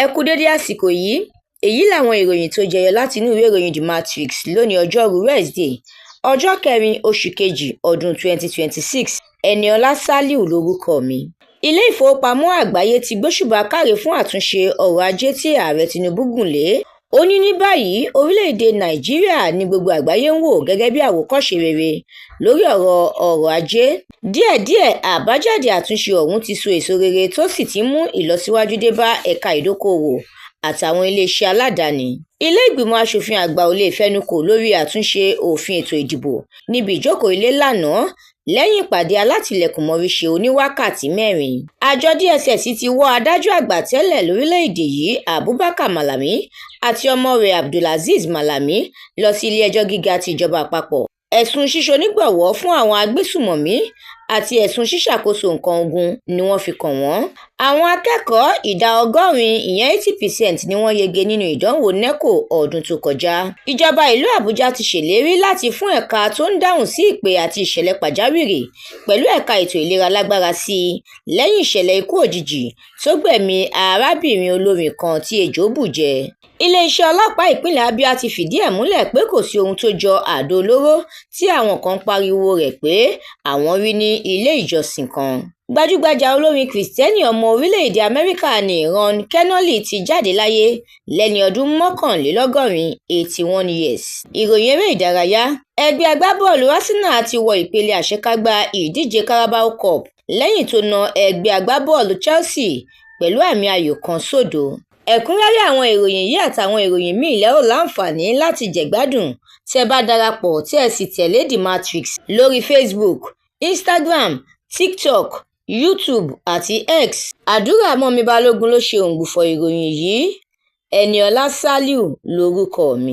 Ẹ kú dédé àsìkò yìí, èyí làwọn ìròyìn tó jẹyọ láti inú ìwé ìròyìn The Matrix lónìí ọjọ́rú Wednesday, ọjọ́ 4 oṣù kejì ọdún 2026. Ẹniọlá Sàlíù lórúkọ mi. Ilé ìfowópamọ́ àgbáyé ti gbóṣùbà káre fún àtúnṣe ọrọ̀ ajé tí ààrẹ Tinubu gùn lé. Ó ní báyìí orílẹ̀-èdè Nàìjíríà ní gbogbo àgbáyé ń wò gẹ́gẹ́ bí àwòkọ́ṣe rere lórí ọrọ̀ ajé. Díẹ̀díẹ̀ àbájáde àtúnṣe ọ̀hún ti so èso rere tó sì ti mú ìlọsíwájú dé bá ẹ̀ka ìdókòòwò àtàwọn iléeṣẹ́ aládàáni. Ilé ìgbìmọ̀ asòfin àgbà ò lè fẹnukò lórí àtúnṣe òfin ètò ìdìbò níbi ìjókòó ilé lánàá lẹ́yìn ìpàdé alátìlẹ̀kùnmọ́ríṣe oníwákàtí 4. Àjọ DSS ti wọ́ adájọ́ àgbà tẹ́lẹ̀ lórílẹ̀‐èdè yìí Abubakar Malami àti ọmọ rẹ̀ Abdulazeez Malami lọ sí ilé-ẹjọ́ gíga ti ìjọba àpapọ̀. Ẹ̀sùn ṣíṣonígbọ̀wọ́ fún àwọn agbésùmọ̀mí àti ẹ̀sùn ṣíṣàkóso nǹkan ogun ni wọ́n fi kàn wọ́n. Àwọn akẹ́kọ̀ọ́ ìdá 80% ni wọ́n yege nínú ìdánwò NECO ọdún tó kọjá. Ìjọba ìlú Àbújá ti ṣèlérí láti fún ẹ̀ka tó ń dáhùn sí ìpè àti ìṣẹ̀lẹ̀ pàjáwìrì pẹ̀lú ẹ̀ka ètò ìlera lágbára sí i lẹ́yìn ìṣẹ̀lẹ̀ ikú òjijì tó gbẹ̀mí arábìnrin olórin kan tí ejò bù jẹ. Iléeṣẹ́ ọlọ́pàá ìpínlẹ̀ Abia ti fìdí ẹ̀ múlẹ̀ pé kò sí ohun tó jọ àdó olóró tí àwọn kan pariwo rẹ̀ pé àwọn rí ní ilé ìjọsìn kan. Gbajúgbajà olórin Kristẹni ọmọ orílẹ̀-èdè Amẹ́ríkà ní Ron Kenoly ti jáde láyé lẹ́ni ọdún 81 81 years. Ìròyìn eré ìdárayá. Ẹgbẹ́ agbábọ́ọ̀lù Arsenal ti wọ ìpele àṣekágbá ìdíje Carabao Cup lẹ́yìn tó na ẹgbẹ́ agbábọ́ọ̀lù Chelsea pẹ̀lú àmì ayò 1-0. Ẹ̀kúnrẹ́rẹ́ àwọn ìròyìn yìí àtàwọn ìròyìn míì lẹ́ ó láǹfààní láti jẹ̀gbádùn tẹ́ bá darapọ̀ tí ẹ sì tẹ̀lé The Matrix lórí Facebook, Instagram, TikTok, YouTube àti X. Àdúràmọ́mi Balógun ló ṣe òǹgbùfọ̀ ìròyìn yìí. Ẹniọlá Sàlíù lórúkọ mi.